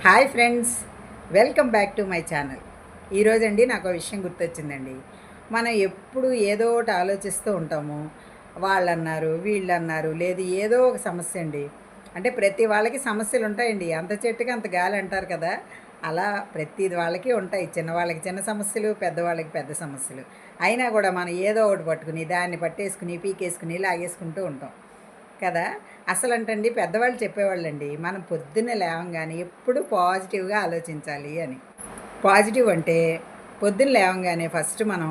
Hi friends, welcome back to my channel. ఈరోజండి నాకు ఒక విషయం గుర్తొచ్చిందండి. మనం ఎప్పుడు ఏదో ఒకటి ఆలోచిస్తూ ఉంటాము. వాళ్ళన్నారు, వీళ్ళన్నారు, లేదు ఏదో ఒక సమస్య అండి. అంటే ప్రతి వాళ్ళకి సమస్యలు ఉంటాయండి. అంత చెట్టుకి అంత గాలి అంటారు కదా. అలా ప్రతి వాళ్ళకి ఉంటాయి. చిన్నవాళ్ళకి చిన్న సమస్యలు, పెద్దవాళ్ళకి పెద్ద సమస్యలు. అయినా కూడా మనం ఏదో ఒకటి పట్టుకుని దాన్ని పట్టేసుకుని పీకేసుకుని లాగేసుకుంటూ ఉంటాం కదా. అసలంటండి పెద్దవాళ్ళు చెప్పేవాళ్ళండి, మనం పొద్దున్నే లేవంగానే ఎప్పుడు పాజిటివ్గా ఆలోచించాలి అని. పాజిటివ్ అంటే పొద్దున్న లేవంగానే ఫస్ట్ మనం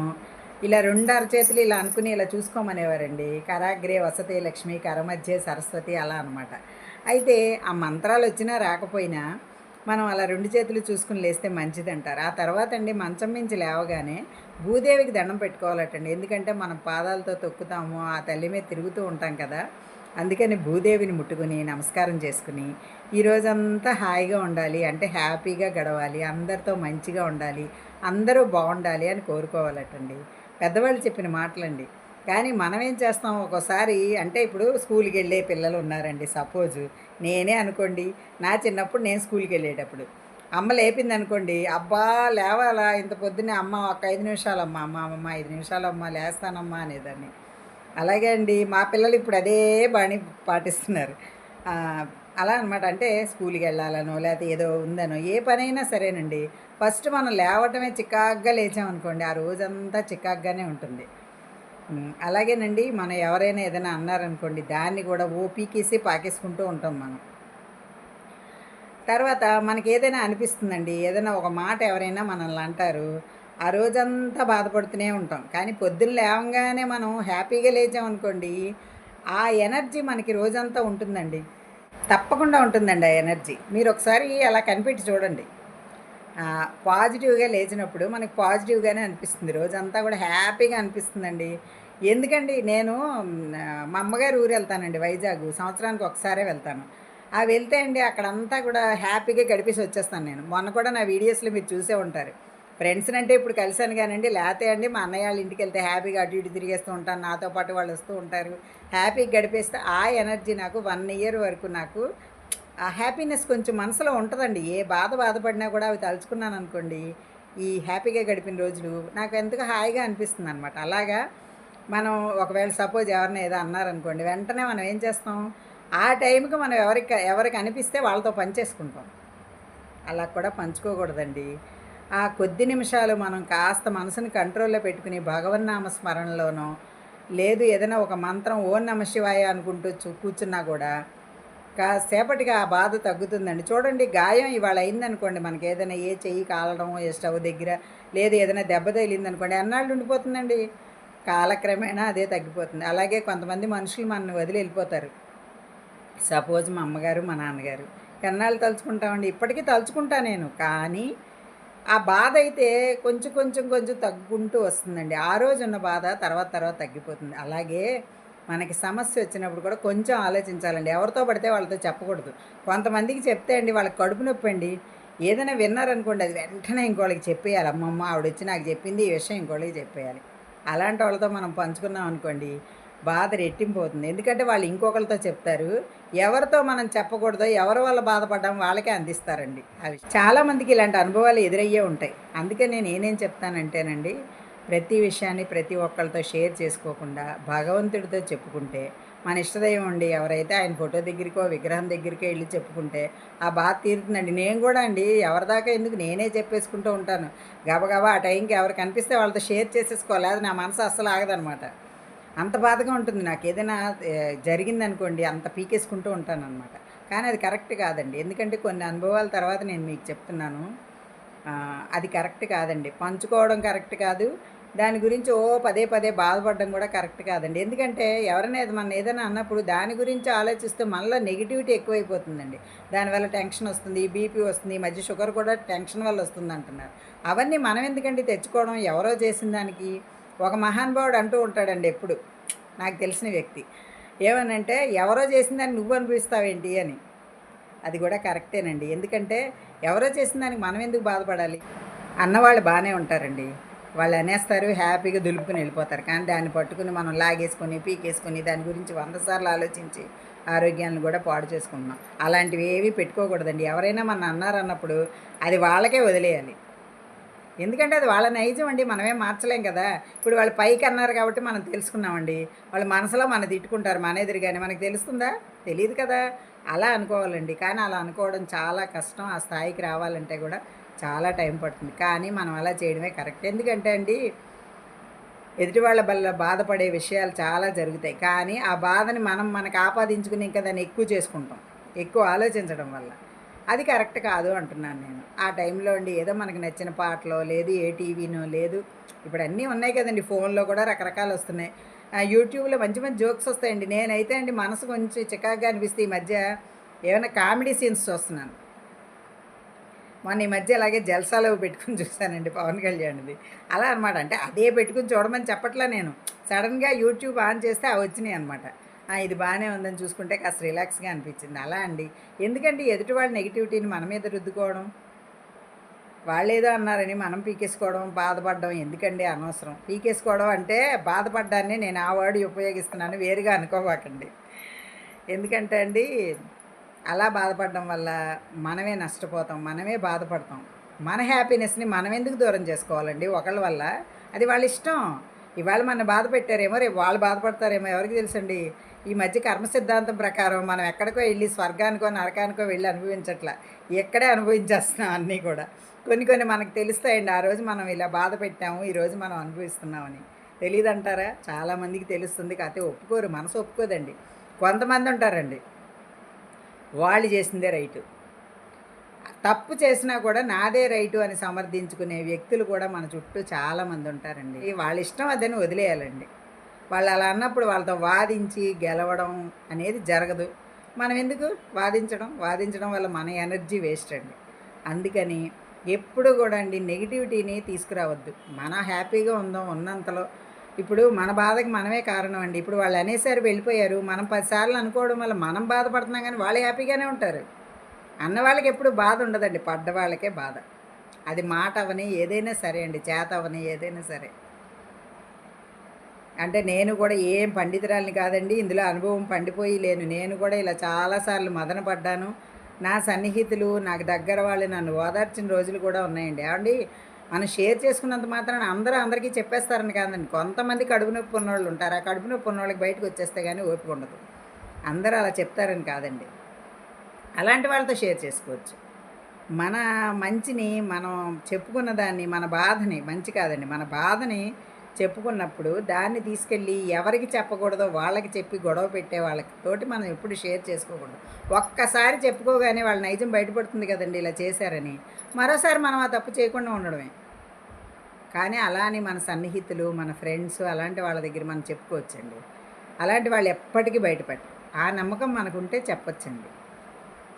ఇలా రెండు అరచేతులు ఇలా అనుకుని ఇలా చూసుకోమనేవారండి. కరాగ్రే వసతే లక్ష్మి, కరమధ్యే సరస్వతి, అలా అనమాట. అయితే ఆ మంత్రాలు వచ్చినా రాకపోయినా మనం అలా రెండు చేతులు చూసుకుని లేస్తే మంచిదంటారు. ఆ తర్వాత అండి మంచం మించి లేవగానే భూదేవికి దండం పెట్టుకోవాలటండి. ఎందుకంటే మనం పాదాలతో తొక్కుతాము, ఆ తల్లి మీద తిరుగుతూ ఉంటాం కదా. అందుకని భూదేవిని ముట్టుకుని నమస్కారం చేసుకుని ఈరోజంతా హాయిగా ఉండాలి, అంటే హ్యాపీగా గడవాలి, అందరితో మంచిగా ఉండాలి, అందరూ బాగుండాలి అని కోరుకోవాలటండి. పెద్దవాళ్ళు చెప్పిన మాటలండి. కానీ మనం ఏం చేస్తాం ఒక్కోసారి, అంటే ఇప్పుడు స్కూల్కి వెళ్ళే పిల్లలు ఉన్నారండి. సపోజు నేనే అనుకోండి, నా చిన్నప్పుడు నేను స్కూల్కి వెళ్ళేటప్పుడు అమ్మ లేపింది అనుకోండి, అబ్బా లేవాలా ఇంత పొద్దున్నే, అమ్మ ఒక 5 నిమిషాలమ్మా, అమ్మ 5 నిమిషాలమ్మా లేస్తానమ్మా అనేదాన్ని. అలాగే అండి మా పిల్లలు ఇప్పుడు అదే బాణి పాటిస్తున్నారు. అలా అనమాట. అంటే స్కూల్కి వెళ్ళాలనో లేకపోతే ఏదో ఉందనో ఏ పనైనా సరేనండి, ఫస్ట్ మనం లేవటమే చికాగ్గా లేచామనుకోండి, ఆ రోజంతా చికాగ్గానే ఉంటుంది. అలాగేనండి మనం ఎవరైనా ఏదైనా అన్నారనుకోండి, దాన్ని కూడా ఓ పీకేసి పాకేసుకుంటూ ఉంటాం మనం. తర్వాత మనకి ఏదైనా అనిపిస్తుందండి, ఏదైనా ఒక మాట ఎవరైనా మనల్ని అంటారు, ఆ రోజంతా బాధపడుతూనే ఉంటాం. కానీ పొద్దున్న లేవంగానే మనం హ్యాపీగా లేచామనుకోండి, ఆ ఎనర్జీ మనకి రోజంతా ఉంటుందండి. తప్పకుండా ఉంటుందండి ఆ ఎనర్జీ. మీరు ఒకసారి అలా కనిపెట్టి చూడండి. పాజిటివ్గా లేచినప్పుడు మనకి పాజిటివ్గానే అనిపిస్తుంది, రోజంతా కూడా హ్యాపీగా అనిపిస్తుందండి. ఎందుకండి నేను మా అమ్మగారి ఊరు వెళ్తానండి, వైజాగ్. సంవత్సరానికి ఒకసారే వెళ్తాను. వెళ్తే అండి అక్కడంతా కూడా హ్యాపీగా గడిపేసి వచ్చేస్తాను నేను. మొన్న కూడా నా వీడియోస్లో మీరు చూసే ఉంటారు. ఫ్రెండ్స్ని అంటే ఇప్పుడు కలిసాను కానండి, లేతే అండి మా అన్నయ్య వాళ్ళ ఇంటికి వెళ్తే హ్యాపీగా అటు ఇటు తిరిగేస్తూ ఉంటాను, నాతో పాటు వాళ్ళు వస్తూ ఉంటారు. హ్యాపీగా గడిపేస్తే ఆ ఎనర్జీ నాకు 1 ఇయర్ వరకు నాకు ఆ హ్యాపీనెస్ కొంచెం మనసులో ఉంటుందండి. ఏ బాధపడినా కూడా అవి తలుచుకున్నాను అనుకోండి, ఈ హ్యాపీగా గడిపిన రోజులు నాకు ఎంతగా హాయిగా అనిపిస్తుంది అనమాట. అలాగా మనం ఒకవేళ సపోజ్ ఎవరిని ఏదో అన్నారనుకోండి, వెంటనే మనం ఏం చేస్తాం, ఆ టైంకి మనం ఎవరికి అనిపిస్తే వాళ్ళతో పంచేసుకుంటాం. అలా కూడా పంచుకోకూడదండి. ఆ కొద్ది నిమిషాలు మనం కాస్త మనసుని కంట్రోల్లో పెట్టుకుని భగవన్నామ స్మరణలోనో, లేదు ఏదైనా ఒక మంత్రం ఓం నమ శివాయ అనుకుంటూ కూర్చున్నా కూడా కాసేపటికి ఆ బాధ తగ్గుతుందండి. చూడండి, గాయం ఇవాళ అయిందనుకోండి, మనకి ఏదైనా ఏ చెయ్యి కాలడం, ఏ స్టవ్ దగ్గర, లేదు ఏదైనా దెబ్బ తగిలిందనుకోండి, ఎన్నాళ్ళు ఉండిపోతుందండి, కాలక్రమేణా అదే తగ్గిపోతుంది. అలాగే కొంతమంది మనుషులు మనల్ని వదిలి వెళ్ళిపోతారు. సపోజ్ మా అమ్మగారు, మా నాన్నగారు, ఎన్నాళ్ళు తలుచుకుంటామండి, ఇప్పటికీ తలుచుకుంటా నేను. కానీ ఆ బాధ అయితే కొంచెం కొంచెం కొంచెం తగ్గుకుంటూ వస్తుందండి. ఆ రోజు ఉన్న బాధ తర్వాత తర్వాత తగ్గిపోతుంది. అలాగే మనకి సమస్య వచ్చినప్పుడు కూడా కొంచెం ఆలోచించాలండి. ఎవరితో పడితే వాళ్ళతో చెప్పకూడదు. కొంతమందికి చెప్తే అండి వాళ్ళకి కడుపు నొప్పి అండి. ఏదైనా విన్నారనుకోండి, అది వెంటనే ఇంకోళ్ళకి చెప్పేయాలి. అమ్మమ్మ ఆవిడొచ్చి నాకు చెప్పింది ఈ విషయం, ఇంకోళ్ళకి చెప్పేయాలి. అలాంటి వాళ్ళతో మనం పంచుకున్నాం అనుకోండి, బాధ రెట్టింపు అవుతుంది. ఎందుకంటే వాళ్ళు ఇంకొకరితో చెప్తారు. ఎవరితో మనం చెప్పకూడదో, ఎవరి వల్ల బాధపడ్డామో వాళ్ళకే అందిస్తారండి అవి. చాలామందికి ఇలాంటి అనుభవాలు ఎదురయ్యే ఉంటాయి. అందుకే నేనేం చెప్తానంటేనండి, ప్రతి విషయాన్ని ప్రతి ఒక్కరితో షేర్ చేసుకోకుండా భగవంతుడితో చెప్పుకుంటే, మన ఇష్టదైవం అండి ఎవరైతే ఆయన ఫోటో దగ్గరికో విగ్రహం దగ్గరికో వెళ్ళి చెప్పుకుంటే ఆ బాధ తీరుతుందండి. నేను కూడా అండి ఎవరిదాకా ఎందుకు, నేనే చెప్పేసుకుంటూ ఉంటాను. గబగబా ఆ టైంకి ఎవరికి కనిపిస్తే వాళ్ళతో షేర్ చేసేసుకోవాలి, అది నా మనసు అస్సలు ఆగదనమాట. అంత బాధగా ఉంటుంది నాకు. ఏదైనా జరిగిందనుకోండి, అంత పీకేసుకుంటూ ఉంటానన్నమాట. కానీ అది కరెక్ట్ కాదండి. ఎందుకంటే కొన్ని అనుభవాల తర్వాత నేను మీకు చెప్తున్నాను. అది కరెక్ట్ కాదండి. పంచుకోవడం కరెక్ట్ కాదు. దాని గురించి పదే పదే బాధపడడం కూడా కరెక్ట్ కాదండి. ఎందుకంటే ఎవరైనా మనం ఏదైనా అన్నప్పుడు దాని గురించి ఆలోచిస్తే మనలో నెగిటివిటీ ఎక్కువైపోతుందండి. దానివల్ల టెన్షన్ వస్తుంది, బీపీ వస్తుంది, ఈ మధ్య షుగర్ కూడా టెన్షన్ వల్ల వస్తుంది అంటున్నారు. అవన్నీ మనం ఎందుకండి తెచ్చుకోవడం, ఎవరో చేసిన దానికి. ఒక మహానుభావుడు అంటూ ఉంటాడండి ఎప్పుడు, నాకు తెలిసిన వ్యక్తి, ఏమనంటే ఎవరో చేసిన దాన్ని నువ్వు అనిపిస్తావేంటి అని. అది కూడా కరెక్టేనండి. ఎందుకంటే ఎవరో చేసిన దానికి మనం ఎందుకు బాధపడాలి. అన్నవాళ్ళు బాగానే ఉంటారండి, వాళ్ళు అనేస్తారు, హ్యాపీగా దులుపుకుని వెళ్ళిపోతారు. కానీ దాన్ని పట్టుకుని మనం లాగేసుకొని పీకేసుకొని దాని గురించి 100 సార్లు ఆలోచించి ఆరోగ్యాలను కూడా పాడు చేసుకుంటున్నాం. అలాంటివి ఏవి పెట్టుకోకూడదండి. ఎవరైనా మన అన్నారన్నప్పుడు అది వాళ్ళకే వదిలేయాలి. ఎందుకంటే అది వాళ్ళ నైజం అండి. మనమేం మార్చలేం కదా! ఇప్పుడు వాళ్ళు పైకి అన్నారు కాబట్టి మనం తెలుసుకున్నామండి. వాళ్ళు మనసులో మన తిట్టుకుంటారు మన ఎదురుగానే. మనకు తెలుస్తుందా? తెలీదు కదా! అలా అనుకోవాలండి. కానీ అలా అనుకోవడం చాలా కష్టం. ఆ స్థాయికి రావాలంటే కూడా చాలా టైం పడుతుంది. కానీ మనం అలా చేయడమే కరెక్ట్. ఎందుకంటే అండి ఎదుటి వాళ్ళ వల్ల బాధపడే విషయాలు చాలా జరుగుతాయి. కానీ ఆ బాధని మనకు ఆపాదించుకుని ఇంకా దాన్ని ఎక్కువ చేసుకుంటాం. ఎక్కువ ఆలోచించడం వల్ల. అది కరెక్ట్ కాదు అంటున్నాను నేను. ఆ టైంలో అండి ఏదో మనకు నచ్చిన పాటలో లేదు ఏ టీవీనో లేదు. ఇప్పుడు అన్నీ ఉన్నాయి కదండీ. ఫోన్‌లో కూడా రకరకాలు వస్తున్నాయి. యూట్యూబ్‌లో మంచి మంచి జోక్స్ వస్తాయండి. నేనైతే అండి మనసు కొంచెం చికాకుగా అనిపిస్తే ఈ మధ్య ఏమైనా కామెడీ సీన్స్ చూస్తున్నాను. మొన్న ఈ మధ్య అలాగే జల్సాలో పెట్టుకుని చూశానండి పవన్ కళ్యాణ్‌ది. అలా అనమాట. అంటే అదే పెట్టుకుని చూడమని చెప్పట్లా నేను. సడెన్‌గా యూట్యూబ్ ఆన్ చేస్తే అవి వచ్చినాయి అనమాట. ఇది బాగానే ఉందని చూసుకుంటే కాస్త రిలాక్స్‌గా అనిపించింది. అలా అండి. ఎందుకంటే ఎదుటి వాళ్ళ నెగటివిటీని మన మీద రుద్దుకోవడం, వాళ్ళేదో అన్నారని మనం పీకేసుకోవడం, బాధపడడం ఎందుకండి అనవసరం. పీకేసుకోవడం అంటే బాధపడ్డాన్ని నేను ఆ వర్డ్ ఉపయోగిస్తున్నాను. వేరుగా అనుకోబాకండి. ఎందుకంటే అండి అలా బాధపడడం వల్ల మనమే నష్టపోతాం. మనమే బాధపడతాం. మన హ్యాపీనెస్‌ని మనం ఎందుకు దూరం చేసుకోవాలండి ఒకళ్ళ వల్ల? అది వాళ్ళ ఇష్టం. ఇవాళ మనల్ని బాధ పెట్టారేమో, రేపు వాళ్ళు బాధపడతారేమో ఎవరికి తెలుసండి? ఈ మధ్య కర్మ సిద్ధాంతం ప్రకారం మనం ఎక్కడికో వెళ్ళి స్వర్గానికో, నరకానికో వెళ్ళి అనుభవించట్లా. ఇక్కడే అనుభవించేస్తున్నాం అన్నీ కూడా. కొన్ని కొన్ని మనకు తెలుస్తాయండి. ఆ రోజు మనం ఇలా బాధ పెట్టాము, ఈరోజు మనం అనుభవిస్తున్నామని. తెలీదంటారా? చాలామందికి తెలుస్తుంది. కాకపోతే ఒప్పుకోరు. మనసు ఒప్పుకోదండి. కొంతమంది ఉంటారండి. వాళ్ళు చేసిందే రైటు. తప్పు చేసినా కూడా నాదే రైటు అని సమర్థించుకునే వ్యక్తులు కూడా మన చుట్టూ చాలామంది ఉంటారండి. వాళ్ళ ఇష్టం అదని వదిలేయాలండి. వాళ్ళు అలా అన్నప్పుడు వాళ్ళతో వాదించి గెలవడం అనేది జరగదు. మనం ఎందుకు వాదించడం? వాదించడం వల్ల మన ఎనర్జీ వేస్ట్ అండి. అందుకని ఎప్పుడు కూడా అండి నెగిటివిటీని తీసుకురావద్దు. మన హ్యాపీగా ఉందాం ఉన్నంతలో. ఇప్పుడు మన బాధకి మనమే కారణం అండి. ఇప్పుడు వాళ్ళు అనేసారు వెళ్ళిపోయారు. మనం 10 సార్లు అనుకోవడం వల్ల మనం బాధపడుతున్నాం కానీ వాళ్ళు హ్యాపీగానే ఉంటారు. అన్న వాళ్ళకి ఎప్పుడు బాధ ఉండదండి. పడ్డ వాళ్ళకే బాధ. అది మాట అవని ఏదైనా సరే అండి. చేత అవని ఏదైనా సరే. అంటే నేను కూడా ఏం పండితురాలిని కాదండి. ఇందులో అనుభవం పండిపోయి లేను. నేను కూడా ఇలా చాలాసార్లు మదన పడ్డాను. నా సన్నిహితులు, నాకు దగ్గర వాళ్ళు నన్ను ఓదార్చిన రోజులు కూడా ఉన్నాయండి. ఏవండీ మనం షేర్ చేసుకున్నంత మాత్రాన అందరికీ చెప్పేస్తారని కాదండి. కొంతమంది కడుపు నొప్పి ఉన్నోళ్ళు ఉంటారు. ఆ కడుపు నొప్పి ఉన్నోళ్ళకి బయటకు వచ్చేస్తే కానీ ఓపిక ఉండదు. అందరూ అలా చెప్తారని కాదండి. అలాంటి వాళ్ళతో షేర్ చేసుకోవచ్చు. మన మంచిని మనం చెప్పుకున్న దాన్ని, మన బాధని మంచి కాదండి. మన బాధని చెప్పుకున్నప్పుడు దాన్ని తీసుకెళ్ళి ఎవరికి చెప్పకూడదో వాళ్ళకి చెప్పి గొడవ పెట్టే వాళ్ళతోటి మనం ఎప్పుడు షేర్ చేసుకోకూడదు. ఒక్కసారి చెప్పుకోగానే వాళ్ళ నైజం బయటపడుతుంది కదండి ఇలా చేశారని. మరోసారి మనం ఆ తప్పు చేయకుండా ఉండడమే. కానీ అలా అని మన సన్నిహితులు, మన ఫ్రెండ్స్ అలాంటి వాళ్ళ దగ్గర మనం చెప్పుకోవచ్చండి. అలాంటి వాళ్ళు ఎప్పటికీ బయటపెట్టరు. ఆ నమ్మకం మనకుంటే చెప్పొచ్చండి.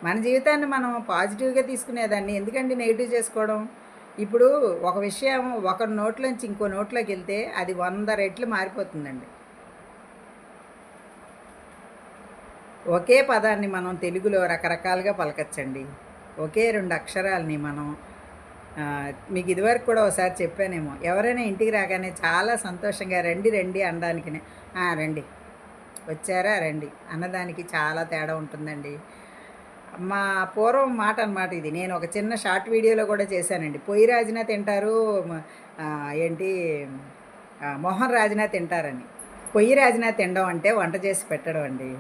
మన జీవితాన్ని మనం పాజిటివ్‌గా తీసుకునేదాన్ని ఎందుకండి నెగెటివ్ చేసుకోవడం? ఇప్పుడు ఒక విషయం ఒకరి నోట్లోంచి ఇంకో నోట్లోకెళ్తే అది 100 రెట్లు మారిపోతుందండి. ఒకే పదాన్ని మనం తెలుగులో రకరకాలుగా పలకచ్చండి. ఒకే 2 అక్షరాలని మనం మీకు ఇదివరకు కూడా ఒకసారి చెప్పానేమో. ఎవరైనా ఇంటికి రాగానే చాలా సంతోషంగా రండి, రండి అనడానికినే రండి. వచ్చారా రండి అన్నదానికి చాలా తేడా ఉంటుందండి. మా పూర్వం మాట అనమాట ఇది. నేను ఒక చిన్న షార్ట్ వీడియోలో కూడా చేశానండి. పొయ్యి రాజినా తింటారు ఏంటి మొహం రాజినా తింటారని. పొయ్యి రాజినా తినడం అంటే వంట చేసి పెట్టడం అండి.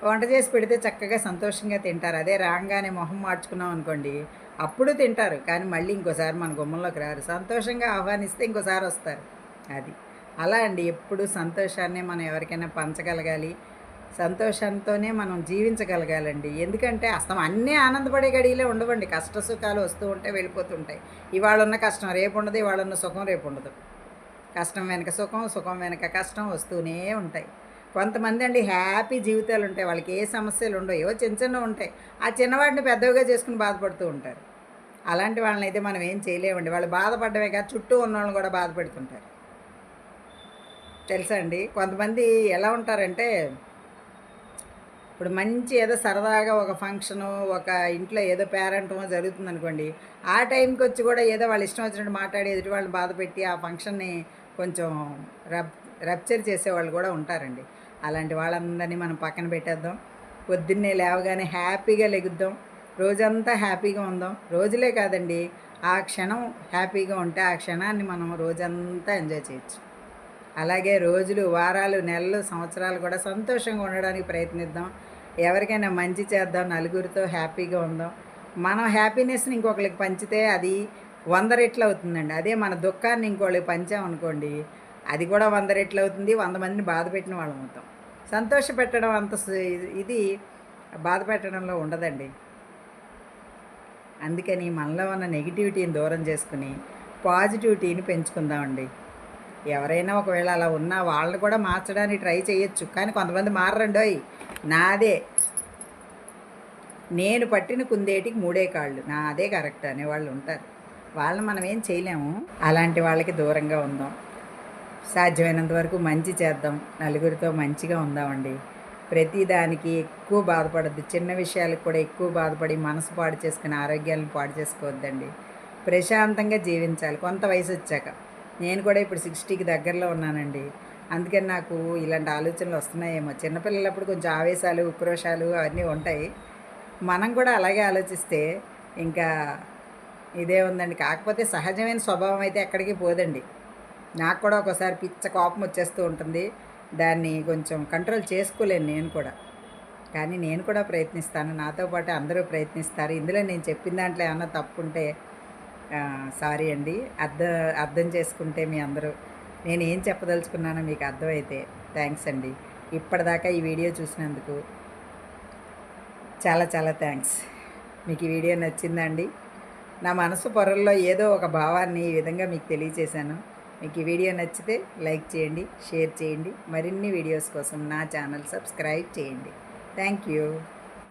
వంట చేసి పెడితే చక్కగా సంతోషంగా తింటారు. అదే రాంగానే మొహం మార్చుకున్నాం అనుకోండి అప్పుడు తింటారు. కానీ మళ్ళీ ఇంకోసారి మన గుమ్మంలోకి రారు. సంతోషంగా ఆహ్వానిస్తే ఇంకోసారి వస్తారు. అది. అలా అండి ఎప్పుడు సంతోషాన్నే మనం ఎవరికైనా పంచగలగాలి. సంతోషంతోనే మనం జీవించగలగాలండి. ఎందుకంటే అన్నీ ఆనందపడే గడియలే ఉండవండి. కష్ట సుఖాలు వస్తూ ఉంటాయి, వెళ్ళిపోతుంటాయి. ఇవాళ ఉన్న కష్టం రేపు ఉండదు, ఇవాళ ఉన్న సుఖం రేపు ఉండదు. కష్టం వెనక సుఖం, సుఖం వెనక కష్టం వస్తూనే ఉంటాయి. కొంతమంది అండి హ్యాపీ జీవితాలు ఉంటాయి. వాళ్ళకి ఏ సమస్యలు ఉండవు. ఏవో చిన్న చిన్నవి ఉంటాయి. ఆ చిన్నవాటిని పెద్దవిగా చేసుకుని బాధపడుతూ ఉంటారు. అలాంటి వాళ్ళనైతే మనం ఏం చేయలేమండి. వాళ్ళు బాధపడమే కాదు చుట్టూ ఉన్నోళ్ళని కూడా బాధ పెడుతుంటారు. తెలుసా అండి? కొంతమంది ఎలా ఉంటారంటే ఇప్పుడు మంచి ఏదో సరదాగా ఒక ఫంక్షను, ఒక ఇంట్లో ఏదో పేరెంటమో జరుగుతుందనుకోండి. ఆ టైంకి వచ్చి కూడా ఏదో వాళ్ళ ఇష్టం వచ్చినట్టు మాట్లాడి ఎదుటి వాళ్ళని బాధపెట్టి ఆ ఫంక్షన్‌ని కొంచెం రప్చర్ చేసేవాళ్ళు కూడా ఉంటారండి. అలాంటి వాళ్ళందరినీ మనం పక్కన పెట్టేద్దాం. పొద్దున్నే లేవగానే హ్యాపీగా లెగుద్దాం, రోజంతా హ్యాపీగా ఉందాం. రోజులే కాదండి, ఆ క్షణం హ్యాపీగా ఉంటే ఆ క్షణాన్ని మనం రోజంతా ఎంజాయ్ చేయొచ్చు. అలాగే రోజులు, వారాలు, నెలలు, సంవత్సరాలు కూడా సంతోషంగా ఉండడానికి ప్రయత్నిద్దాం. ఎవరికైనా మంచి చేద్దాం, నలుగురితో హ్యాపీగా ఉందాం. మనం హ్యాపీనెస్ని ఇంకొకరికి పంచితే అది 100 రెట్లు అవుతుందండి. అదే మన దుఃఖాన్ని ఇంకోళ్ళకి పంచామనుకోండి, అది కూడా 100 రెట్లు అవుతుంది. 100 మందిని బాధ పెట్టిన వాళ్ళం అవుతాం. సంతోష పెట్టడం అంత ఇది బాధ పెట్టడంలో ఉండదండి. అందుకని మనలో ఉన్న నెగిటివిటీని దూరం చేసుకుని పాజిటివిటీని పెంచుకుందామండి. ఎవరైనా ఒకవేళ అలా ఉన్నా వాళ్ళని కూడా మార్చడానికి ట్రై చేయొచ్చు. కానీ కొంతమంది మారరండోయ్. నాదే, నేను పట్టిన కుందేటికి మూడే కాళ్ళు, నాదే కరెక్ట్ అనేవాళ్ళు ఉంటారు. వాళ్ళని మనం ఏం చేయలేము. అలాంటి వాళ్ళకి దూరంగా ఉందాం. సాధ్యమైనంత వరకు మంచి చేద్దాం, నలుగురితో మంచిగా ఉందామండి. ప్రతిదానికి ఎక్కువ బాధపడద్దు. చిన్న విషయాలకు కూడా ఎక్కువ బాధపడి మనసు పాడు చేసుకుని ఆరోగ్యాలను పాడు చేసుకోవద్దండి. ప్రశాంతంగా జీవించాలి కొంత వయసు వచ్చాక. నేను కూడా ఇప్పుడు 60కి దగ్గరలో ఉన్నానండి. అందుకని నాకు ఇలాంటి ఆలోచనలు వస్తున్నాయేమో. చిన్నపిల్లలప్పుడు కొంచెం ఆవేశాలు, ఉక్రోషాలు అవన్నీ ఉంటాయి. మనం కూడా అలాగే ఆలోచిస్తే ఇంకా ఇదే ఉందండి. కాకపోతే సహజమైన స్వభావం అయితే ఎక్కడికి పోదండి. నాకు కూడా ఒకసారి పిచ్చ కోపం వచ్చేస్తూ ఉంటుంది. దాన్ని కొంచెం కంట్రోల్ చేసుకోలేను నేను కూడా. కానీ నేను కూడా ప్రయత్నిస్తాను. నాతో పాటు అందరూ ప్రయత్నిస్తారు. ఇందులో నేను చెప్పిన దాంట్లో ఏమన్నా తప్పుంటే సారీ అండి. అర్థం చేసుకుంటే మీ అందరూ నేను ఏం చెప్పదలుచుకున్నానో మీకు అర్థమైతే థ్యాంక్స్ అండి. ఇప్పటిదాకా ఈ వీడియో చూసినందుకు చాలా చాలా థ్యాంక్స్. మీకు ఈ వీడియో నచ్చిందండి? నా మనసు పొరల్లో ఏదో ఒక భావాన్ని ఈ విధంగా మీకు తెలియచేశాను. మీకు ఈ వీడియో నచ్చితే లైక్ చేయండి, షేర్ చేయండి. మరిన్ని వీడియోస్ కోసం నా ఛానల్ సబ్స్క్రైబ్ చేయండి. Thank you.